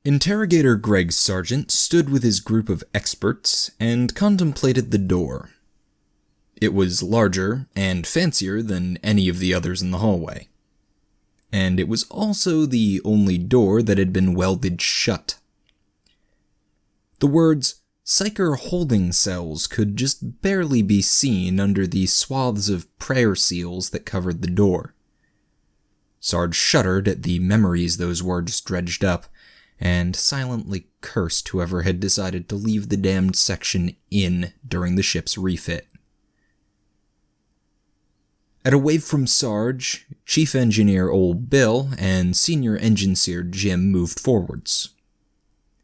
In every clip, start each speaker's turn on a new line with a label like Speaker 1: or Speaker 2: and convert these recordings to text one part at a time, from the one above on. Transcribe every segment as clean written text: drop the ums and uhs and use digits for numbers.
Speaker 1: Interrogator Greg Sargent stood with his group of experts and contemplated the door. It was larger and fancier than any of the others in the hallway. And it was also the only door that had been welded shut. The words, "Psyker Holding Cells," could just barely be seen under the swaths of prayer seals that covered the door. Sarge shuddered at the memories those words dredged up, and silently cursed whoever had decided to leave the damned section in during the ship's refit. At a wave from Sarge, Chief Engineer Old Bill and Senior Engineer Jim moved forwards.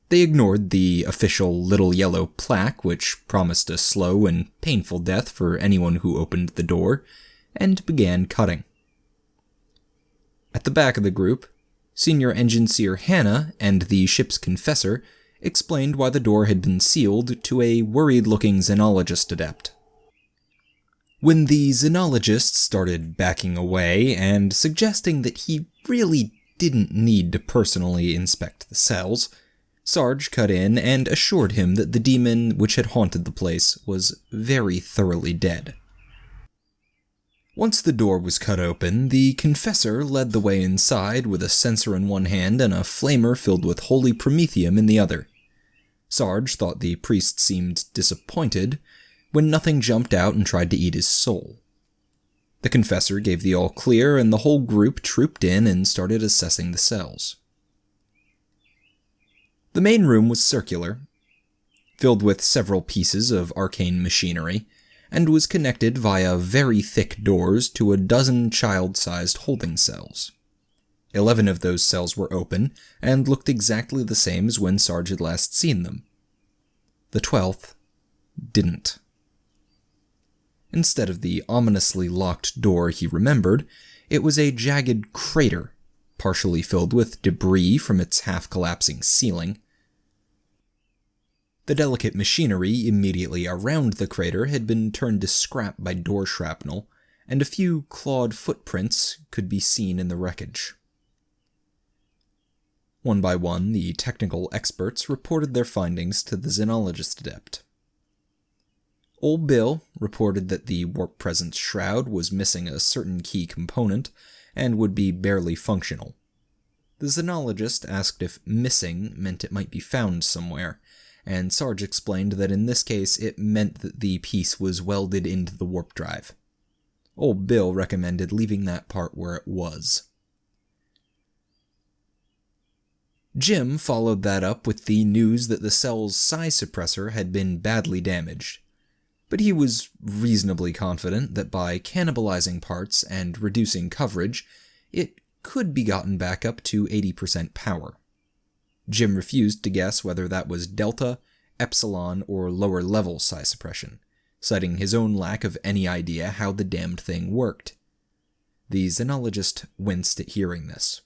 Speaker 1: They ignored the official little yellow plaque, which promised a slow and painful death for anyone who opened the door, and began cutting. At the back of the group, Senior Engineer Hannah and the ship's confessor explained why the door had been sealed to a worried-looking xenologist adept. When the xenologist started backing away and suggesting that he really didn't need to personally inspect the cells, Sarge cut in and assured him that the demon which had haunted the place was very thoroughly dead. Once the door was cut open, the confessor led the way inside with a censer in one hand and a flamer filled with holy promethium in the other. Sarge thought the priest seemed disappointed when nothing jumped out and tried to eat his soul. The confessor gave the all clear, and the whole group trooped in and started assessing the cells. The main room was circular, filled with several pieces of arcane machinery, and was connected via very thick doors to a dozen child-sized holding cells. 11 of those cells were open, and looked exactly the same as when Sarge had last seen them. The 12th didn't. Instead of the ominously locked door he remembered, it was a jagged crater, partially filled with debris from its half-collapsing ceiling. The delicate machinery immediately around the crater had been turned to scrap by door shrapnel, and a few clawed footprints could be seen in the wreckage. One by one, the technical experts reported their findings to the xenologist adept. Old Bill reported that the warp presence shroud was missing a certain key component and would be barely functional. The xenologist asked if missing meant it might be found somewhere, and Sarge explained that in this case it meant that the piece was welded into the warp drive. Old Bill recommended leaving that part where it was. Jim followed that up with the news that the cell's psi suppressor had been badly damaged, but he was reasonably confident that by cannibalizing parts and reducing coverage, it could be gotten back up to 80% power. Jim refused to guess whether that was delta, epsilon, or lower-level psi suppression, citing his own lack of any idea how the damned thing worked. The xenologist winced at hearing this.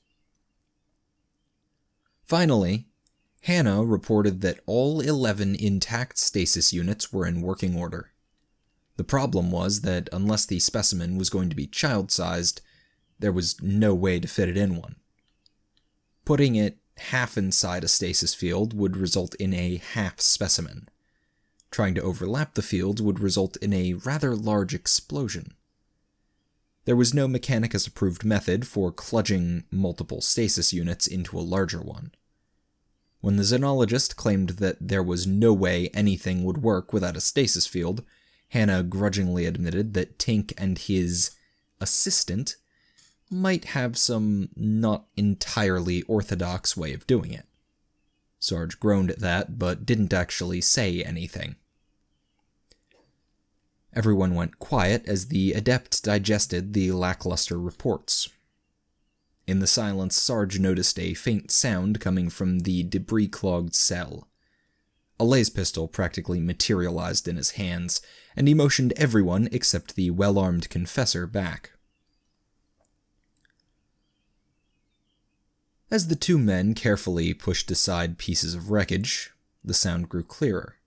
Speaker 1: Finally, Hannah reported that all 11 intact stasis units were in working order. The problem was that unless the specimen was going to be child-sized, there was no way to fit it in one. Putting it half inside a stasis field would result in a half specimen. Trying to overlap the fields would result in a rather large explosion. There was no Mechanicus-approved method for kludging multiple stasis units into a larger one. When the xenologist claimed that there was no way anything would work without a stasis field, Hannah grudgingly admitted that Tink and his assistant might have some not entirely orthodox way of doing it. Sarge groaned at that, but didn't actually say anything. Everyone went quiet as the adept digested the lackluster reports. In the silence, Sarge noticed a faint sound coming from the debris-clogged cell. A laser pistol practically materialized in his hands, and he motioned everyone except the well-armed confessor back. As the two men carefully pushed aside pieces of wreckage, the sound grew clearer.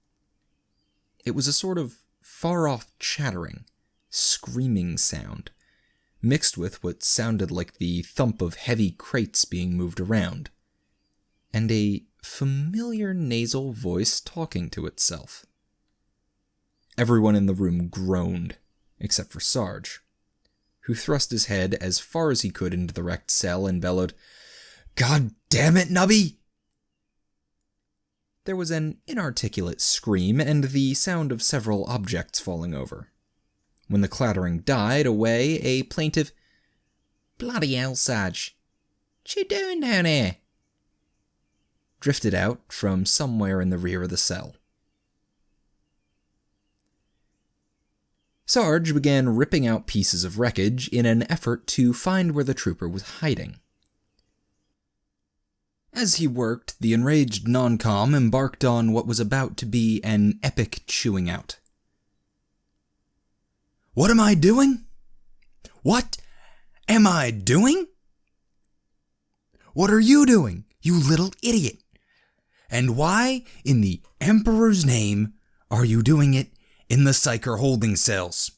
Speaker 1: It was a sort of far-off chattering, screaming sound, mixed with what sounded like the thump of heavy crates being moved around, and a familiar nasal voice talking to itself. Everyone in the room groaned, except for Sarge, who thrust his head as far as he could into the wrecked cell and bellowed, "God damn it, Nubby!" There was an inarticulate scream and the sound of several objects falling over. When the clattering died away, a plaintive, "Bloody hell, Sarge, what you doing down here?" drifted out from somewhere in the rear of the cell. Sarge began ripping out pieces of wreckage in an effort to find where the trooper was hiding. As he worked, the enraged non-com embarked on what was about to be an epic chewing out. "What am I doing? What am I doing? What are you doing, you little idiot? And why, in the Emperor's name, are you doing it in the psyker holding cells?"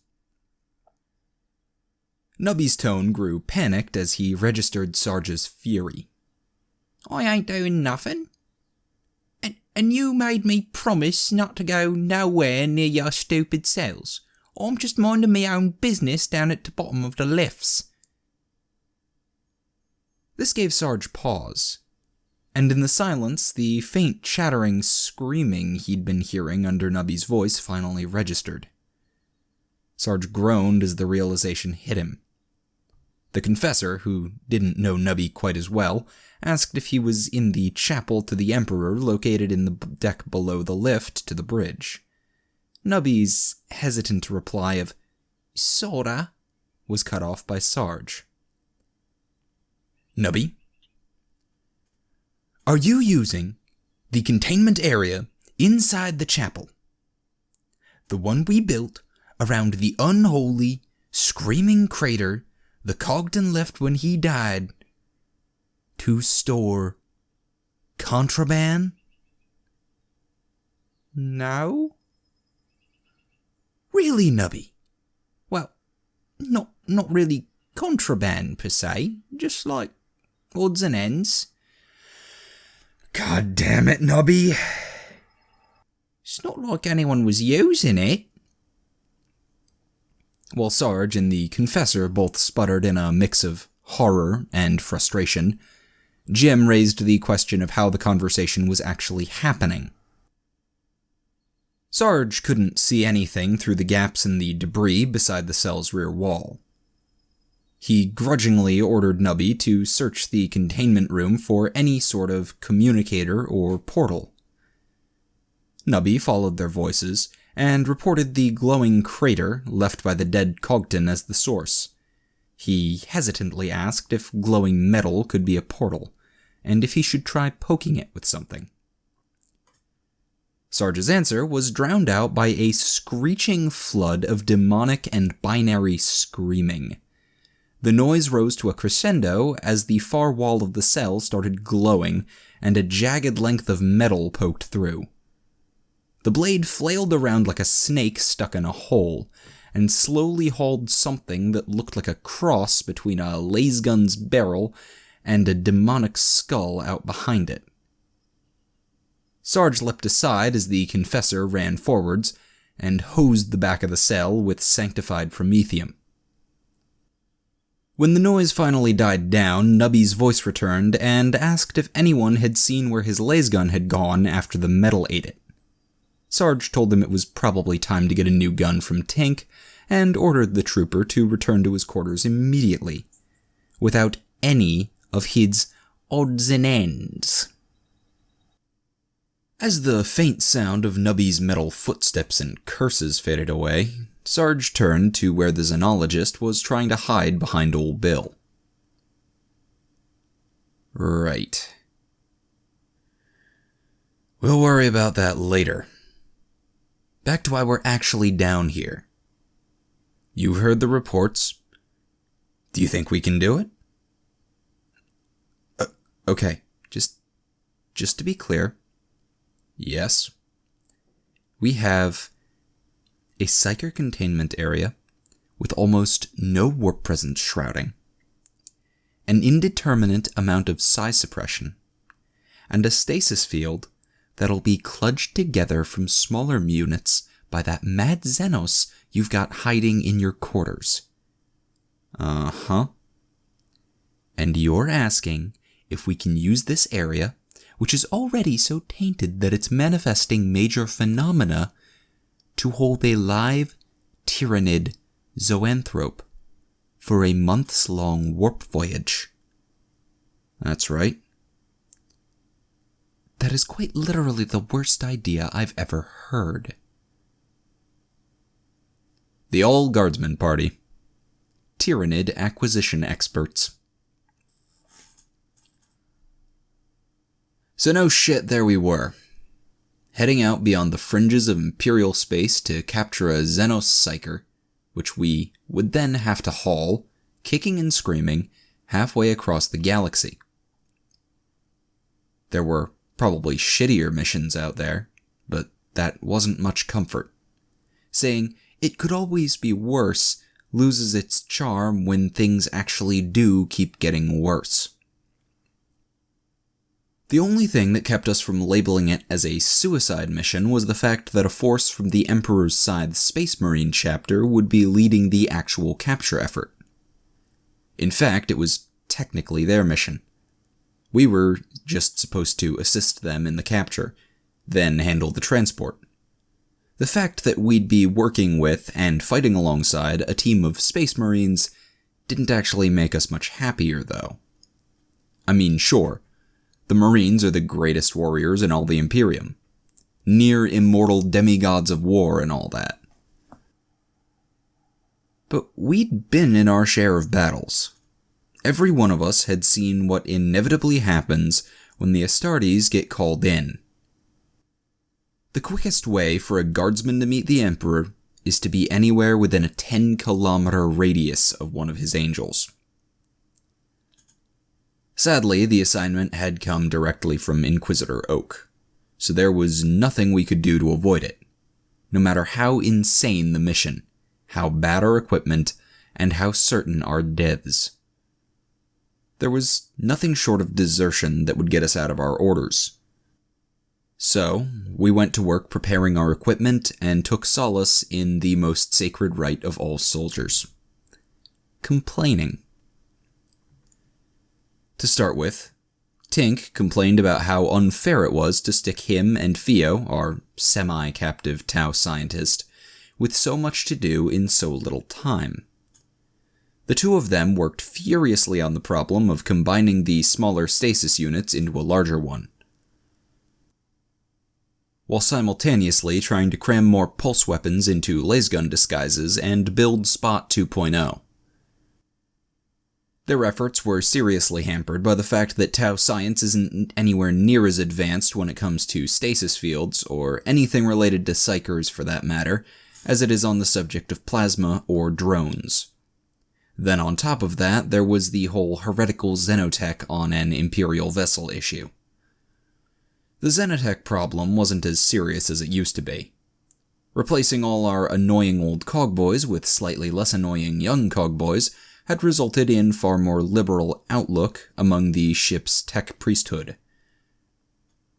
Speaker 1: Nubby's tone grew panicked as he registered Sarge's fury. "I ain't doing nothing. And you made me promise not to go nowhere near your stupid cells. I'm just minding my own business down at the bottom of the lifts." This gave Sarge pause, and in the silence, the faint chattering screaming he'd been hearing under Nubby's voice finally registered. Sarge groaned as the realization hit him. The confessor, who didn't know Nubby quite as well, asked if he was in the chapel to the Emperor located in the deck below the lift to the bridge. Nubby's hesitant reply of, "Sorta," was cut off by Sarge. "Nubby, are you using the containment area inside the chapel? The one we built around the unholy, screaming crater the Cogton left when he died to store contraband?" "No." "Really, Nubby? Well, not really contraband per se, just like odds and ends." "God damn it, Nubby. It's not like anyone was using it." While Sarge and the confessor both sputtered in a mix of horror and frustration, Jim raised the question of how the conversation was actually happening. Sarge couldn't see anything through the gaps in the debris beside the cell's rear wall. He grudgingly ordered Nubby to search the containment room for any sort of communicator or portal. Nubby followed their voices and reported the glowing crater left by the dead Cogton as the source. He hesitantly asked if glowing metal could be a portal, and if he should try poking it with something. Sarge's answer was drowned out by a screeching flood of demonic and binary screaming. The noise rose to a crescendo as the far wall of the cell started glowing and a jagged length of metal poked through. The blade flailed around like a snake stuck in a hole, and slowly hauled something that looked like a cross between a lasgun's barrel and a demonic skull out behind it. Sarge leapt aside as the confessor ran forwards, and hosed the back of the cell with sanctified promethium. When the noise finally died down, Nubby's voice returned and asked if anyone had seen where his lasgun had gone after the metal ate it. Sarge told him it was probably time to get a new gun from Tink, and ordered the trooper to return to his quarters immediately, without any of his odds and ends. As the faint sound of Nubby's metal footsteps and curses faded away, Sarge turned to where the xenologist was trying to hide behind old Bill. "Right. We'll worry about that later. Back to why we're actually down here. You've heard the reports. Do you think we can do it?" Okay, just to be clear. Yes. We have a psyker containment area with almost no warp presence shrouding, an indeterminate amount of psi suppression, and a stasis field that'll be kludged together from smaller units by that mad Xenos you've got hiding in your quarters. Uh-huh. And you're asking if we can use this area, which is already so tainted that it's manifesting major phenomena, to hold a live Tyranid zoanthrope for a months-long warp voyage. That's right. That is quite literally the worst idea I've ever heard. The All-Guardsmen Party. Tyranid acquisition experts. So no shit, there we were. Heading out beyond the fringes of Imperial space to capture a Xenos Psyker, which we would then have to haul, kicking and screaming, halfway across the galaxy. There were probably shittier missions out there, but that wasn't much comfort. Saying it could always be worse loses its charm when things actually do keep getting worse. The only thing that kept us from labeling it as a suicide mission was the fact that a force from the Emperor's Scythe Space Marine chapter would be leading the actual capture effort. In fact, it was technically their mission. We were just supposed to assist them in the capture, then handle the transport. The fact that we'd be working with and fighting alongside a team of Space Marines didn't actually make us much happier, though. I mean, sure, the Marines are the greatest warriors in all the Imperium. Near immortal demigods of war and all that. But we'd been in our share of battles. Every one of us had seen what inevitably happens when the Astartes get called in. The quickest way for a guardsman to meet the Emperor is to be anywhere within a 10-kilometer radius of one of his angels. Sadly, the assignment had come directly from Inquisitor Oak, so there was nothing we could do to avoid it, no matter how insane the mission, how bad our equipment, and how certain our deaths. There was nothing short of desertion that would get us out of our orders. So, we went to work preparing our equipment and took solace in the most sacred right of all soldiers: complaining. To start with, Tink complained about how unfair it was to stick him and Theo, our semi-captive Tau scientist, with so much to do in so little time. The two of them worked furiously on the problem of combining the smaller stasis units into a larger one, while simultaneously trying to cram more pulse weapons into lasgun disguises and build Spot 2.0. Their efforts were seriously hampered by the fact that Tau science isn't anywhere near as advanced when it comes to stasis fields, or anything related to psychers for that matter, as it is on the subject of plasma or drones. Then on top of that, there was the whole heretical xenotech on an Imperial vessel issue. The xenotech problem wasn't as serious as it used to be. Replacing all our annoying old cogboys with slightly less annoying young cogboys had resulted in far more liberal outlook among the ship's tech priesthood.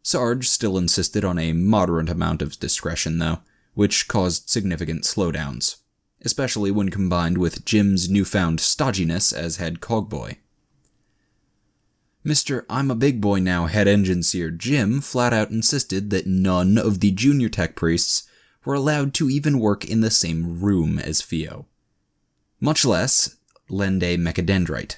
Speaker 1: Sarge still insisted on a moderate amount of discretion, though, which caused significant slowdowns, especially when combined with Jim's newfound stodginess as head cogboy. Mr. I'm a big boy now head engine seer Jim flat out insisted that none of the junior tech priests were allowed to even work in the same room as Theo, much less lend a mechadendrite.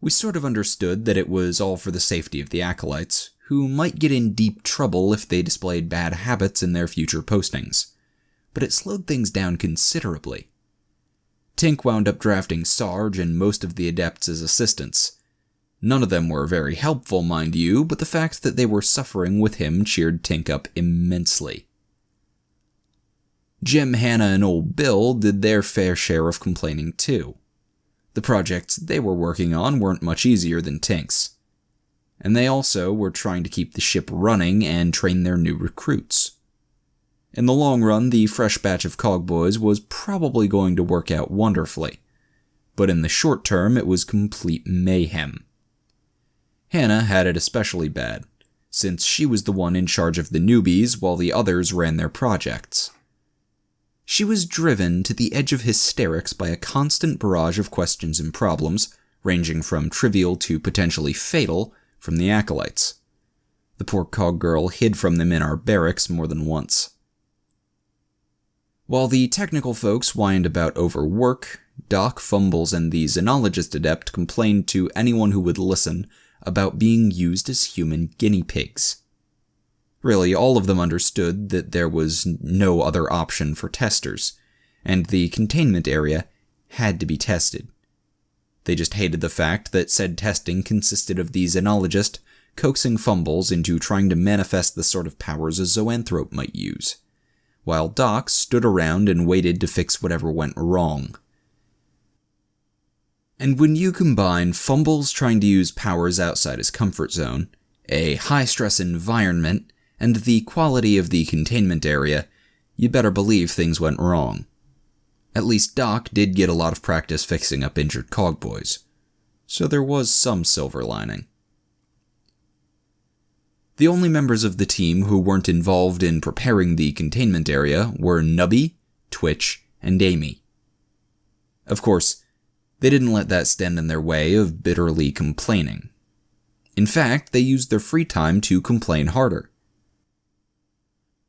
Speaker 1: We sort of understood that it was all for the safety of the acolytes, who might get in deep trouble if they displayed bad habits in their future postings, but it slowed things down considerably. Tink wound up drafting Sarge and most of the adepts as assistants. None of them were very helpful, mind you, but the fact that they were suffering with him cheered Tink up immensely. Jim, Hannah, and old Bill did their fair share of complaining too. The projects they were working on weren't much easier than Tink's, and they also were trying to keep the ship running and train their new recruits. In the long run, the fresh batch of cogboys was probably going to work out wonderfully, but in the short term it was complete mayhem. Hannah had it especially bad, since she was the one in charge of the newbies while the others ran their projects. She was driven to the edge of hysterics by a constant barrage of questions and problems, ranging from trivial to potentially fatal, from the acolytes. The poor cog girl hid from them in our barracks more than once. While the technical folks whined about overwork, Doc, Fumbles, and the Xenologist Adept complained to anyone who would listen about being used as human guinea pigs. Really, all of them understood that there was no other option for testers, and the containment area had to be tested. They just hated the fact that said testing consisted of the Xenologist coaxing Fumbles into trying to manifest the sort of powers a zoanthrope might use, while Doc stood around and waited to fix whatever went wrong. And when you combine Fumbles trying to use powers outside his comfort zone, a high-stress environment, and the quality of the containment area, you better believe things went wrong. At least Doc did get a lot of practice fixing up injured cogboys, so there was some silver lining. The only members of the team who weren't involved in preparing the containment area were Nubby, Twitch, and Amy. Of course, they didn't let that stand in their way of bitterly complaining. In fact, they used their free time to complain harder.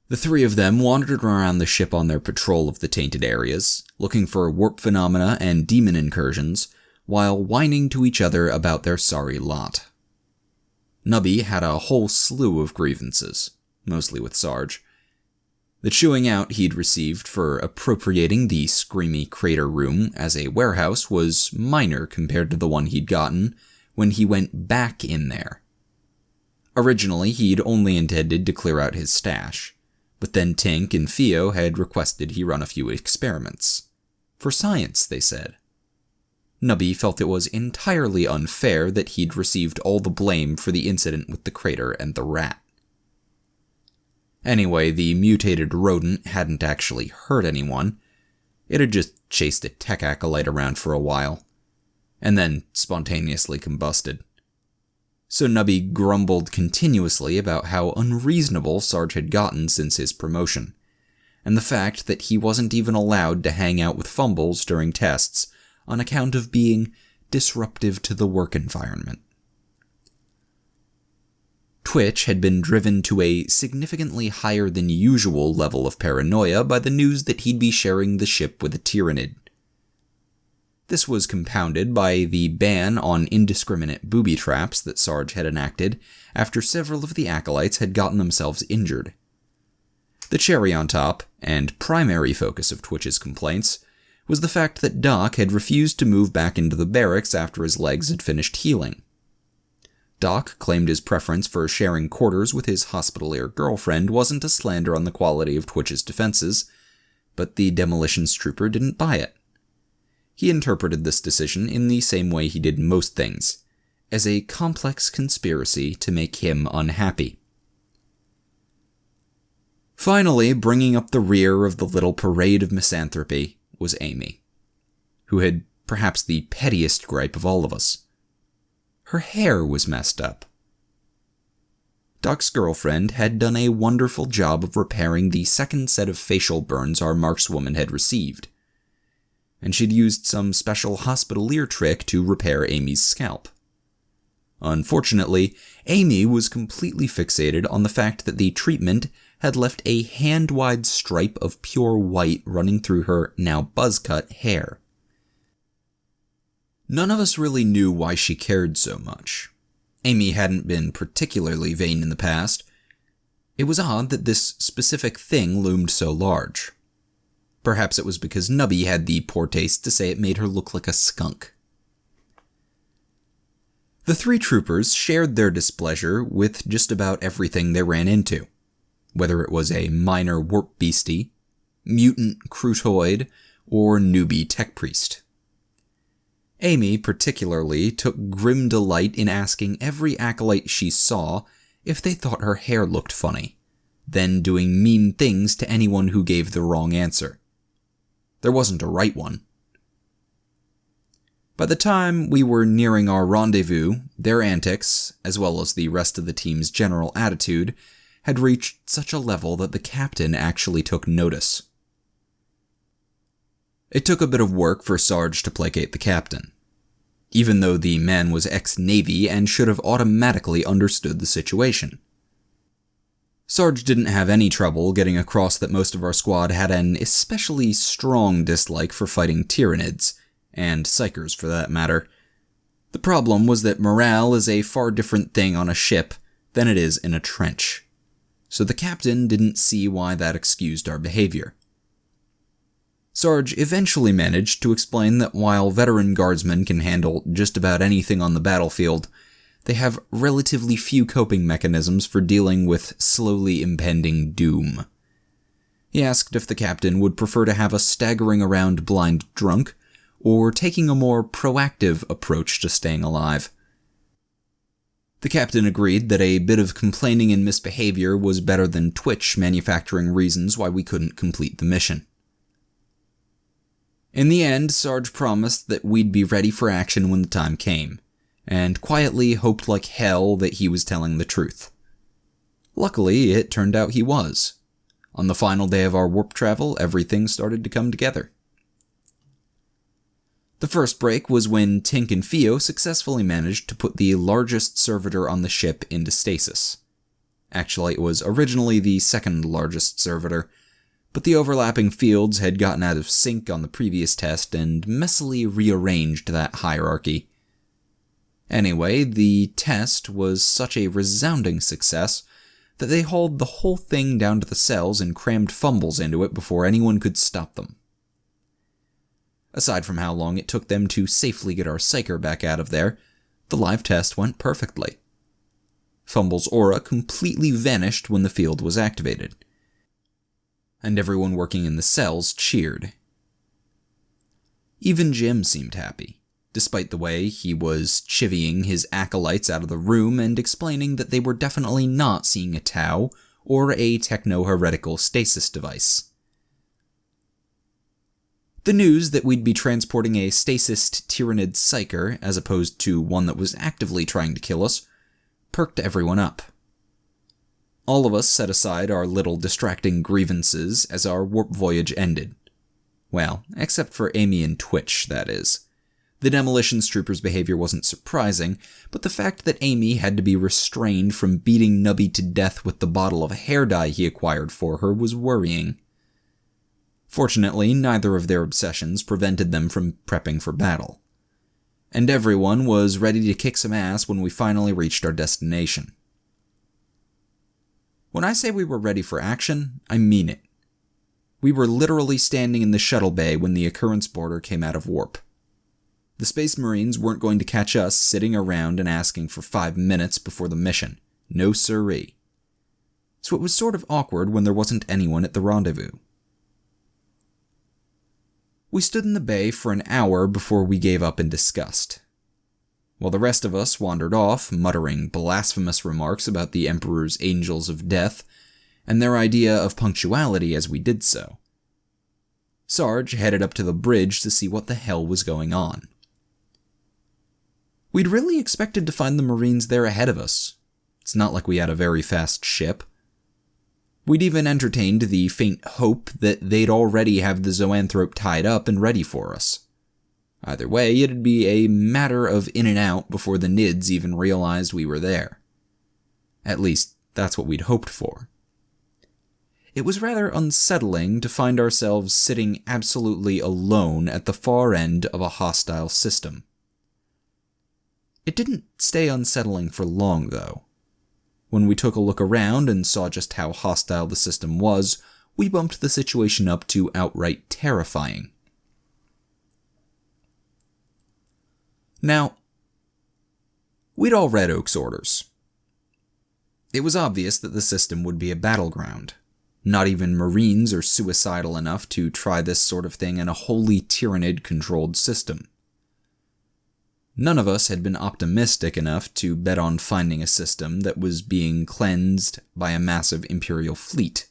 Speaker 1: The three of them wandered around the ship on their patrol of the tainted areas, looking for warp phenomena and demon incursions, while whining to each other about their sorry lot. Nubby had a whole slew of grievances, mostly with Sarge. The chewing out he'd received for appropriating the screamy crater room as a warehouse was minor compared to the one he'd gotten when he went back in there. Originally, he'd only intended to clear out his stash, but then Tink and Theo had requested he run a few experiments. For science, they said. Nubby felt it was entirely unfair that he'd received all the blame for the incident with the crater and the rat. Anyway, the mutated rodent hadn't actually hurt anyone. It had just chased a tech acolyte around for a while, and then spontaneously combusted. So Nubby grumbled continuously about how unreasonable Sarge had gotten since his promotion, and the fact that he wasn't even allowed to hang out with Fumbles during tests on account of being disruptive to the work environment. Twitch had been driven to a significantly higher than usual level of paranoia by the news that he'd be sharing the ship with a Tyranid. This was compounded by the ban on indiscriminate booby traps that Sarge had enacted after several of the acolytes had gotten themselves injured. The cherry on top, and primary focus of Twitch's complaints, was the fact that Doc had refused to move back into the barracks after his legs had finished healing. Doc claimed his preference for sharing quarters with his hospitalier girlfriend wasn't a slander on the quality of Twitch's defenses, but the demolitions trooper didn't buy it. He interpreted this decision in the same way he did most things, as a complex conspiracy to make him unhappy. Finally, bringing up the rear of the little parade of misanthropy was Amy, who had perhaps the pettiest gripe of all of us. Her hair was messed up. Doc's girlfriend had done a wonderful job of repairing the second set of facial burns our markswoman had received, and she'd used some special hospitalier trick to repair Amy's scalp. Unfortunately, Amy was completely fixated on the fact that the treatment had left a hand-wide stripe of pure white running through her now buzz-cut hair. None of us really knew why she cared so much. Amy hadn't been particularly vain in the past. It was odd that this specific thing loomed so large. Perhaps it was because Nubby had the poor taste to say it made her look like a skunk. The three troopers shared their displeasure with just about everything they ran into, whether it was a minor warp beastie, mutant crutoid, or newbie tech priest. Amy particularly took grim delight in asking every acolyte she saw if they thought her hair looked funny, then doing mean things to anyone who gave the wrong answer. There wasn't a right one. By the time we were nearing our rendezvous, their antics, as well as the rest of the team's general attitude, had reached such a level that the captain actually took notice. It took a bit of work for Sarge to placate the captain, even though the man was ex-Navy and should have automatically understood the situation. Sarge didn't have any trouble getting across that most of our squad had an especially strong dislike for fighting Tyranids, and Psychers for that matter. The problem was that morale is a far different thing on a ship than it is in a trench, so the captain didn't see why that excused our behavior. Sarge eventually managed to explain that while veteran guardsmen can handle just about anything on the battlefield, they have relatively few coping mechanisms for dealing with slowly impending doom. He asked if the captain would prefer to have us staggering around blind drunk, or taking a more proactive approach to staying alive. The captain agreed that a bit of complaining and misbehavior was better than Twitch manufacturing reasons why we couldn't complete the mission. In the end, Sarge promised that we'd be ready for action when the time came, and quietly hoped like hell that he was telling the truth. Luckily, it turned out he was. On the final day of our warp travel, everything started to come together. The first break was when Tink and Theo successfully managed to put the largest servitor on the ship into stasis. Actually, it was originally the second largest servitor, but the overlapping fields had gotten out of sync on the previous test and messily rearranged that hierarchy. Anyway, the test was such a resounding success that they hauled the whole thing down to the cells and crammed fumbles into it before anyone could stop them. Aside from how long it took them to safely get our psyker back out of there, the live test went perfectly. Fumble's aura completely vanished when the field was activated, and everyone working in the cells cheered. Even Jim seemed happy, despite the way he was chivying his acolytes out of the room and explaining that they were definitely not seeing a Tau or a techno-heretical stasis device. The news that we'd be transporting a stasised Tyranid psyker, as opposed to one that was actively trying to kill us, perked everyone up. All of us set aside our little distracting grievances as our warp voyage ended. Well, except for Amy and Twitch, that is. The demolitions trooper's behavior wasn't surprising, but the fact that Amy had to be restrained from beating Nubby to death with the bottle of hair dye he acquired for her was worrying. Fortunately, neither of their obsessions prevented them from prepping for battle, and everyone was ready to kick some ass when we finally reached our destination. When I say we were ready for action, I mean it. We were literally standing in the shuttle bay when the occurrence border came out of warp. The Space Marines weren't going to catch us sitting around and asking for 5 minutes before the mission. No siree. So it was sort of awkward when there wasn't anyone at the rendezvous. We stood in the bay for an hour before we gave up in disgust, while the rest of us wandered off, muttering blasphemous remarks about the Emperor's Angels of Death and their idea of punctuality as we did so. Sarge headed up to the bridge to see what the hell was going on. We'd really expected to find the Marines there ahead of us. It's not like we had a very fast ship. We'd even entertained the faint hope that they'd already have the zoanthrope tied up and ready for us. Either way, it'd be a matter of in and out before the Nids even realized we were there. At least, that's what we'd hoped for. It was rather unsettling to find ourselves sitting absolutely alone at the far end of a hostile system. It didn't stay unsettling for long, though. When we took a look around and saw just how hostile the system was, we bumped the situation up to outright terrifying. Now, we'd all read Oak's orders. It was obvious that the system would be a battleground. Not even Marines are suicidal enough to try this sort of thing in a wholly Tyranid-controlled system. None of us had been optimistic enough to bet on finding a system that was being cleansed by a massive Imperial fleet.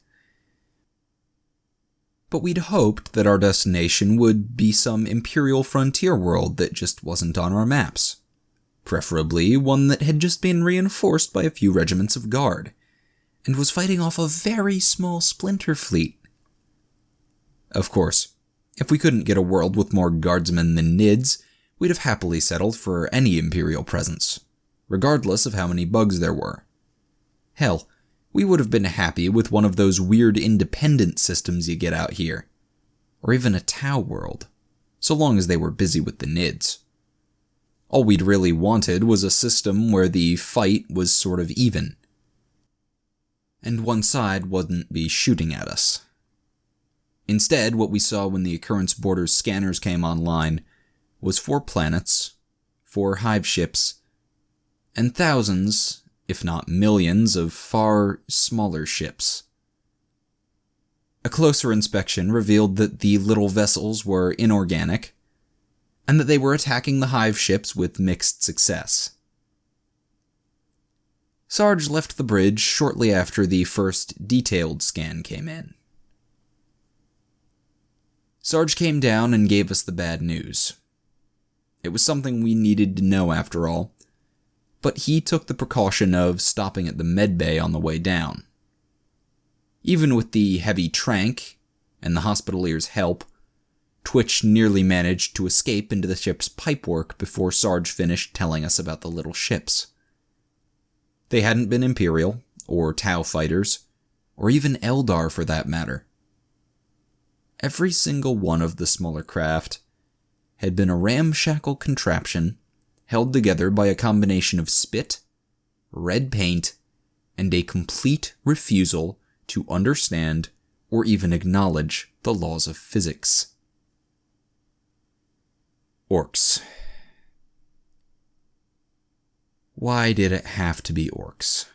Speaker 1: but we'd hoped that our destination would be some Imperial frontier world that just wasn't on our maps. Preferably one that had just been reinforced by a few regiments of guard, and was fighting off a very small splinter fleet. Of course, if we couldn't get a world with more guardsmen than Nids, we'd have happily settled for any Imperial presence, regardless of how many bugs there were. Hell, we would have been happy with one of those weird independent systems you get out here, or even a Tau world, so long as they were busy with the Nids. All we'd really wanted was a system where the fight was sort of even, and one side wouldn't be shooting at us. Instead, what we saw when the Occurrence Borders scanners came online was 4 planets, 4 hive ships, and thousands, if not millions, of far smaller ships. A closer inspection revealed that the little vessels were inorganic, and that they were attacking the hive ships with mixed success. Sarge left the bridge shortly after the first detailed scan came in. Sarge came down and gave us the bad news. It was something we needed to know after all, but he took the precaution of stopping at the medbay on the way down. Even with the heavy trank and the hospitalier's help, Twitch nearly managed to escape into the ship's pipework before Sarge finished telling us about the little ships. They hadn't been Imperial, or Tau fighters, or even Eldar for that matter. Every single one of the smaller craft had been a ramshackle contraption held together by a combination of spit, red paint, and a complete refusal to understand or even acknowledge the laws of physics. Orcs. Why did it have to be orcs?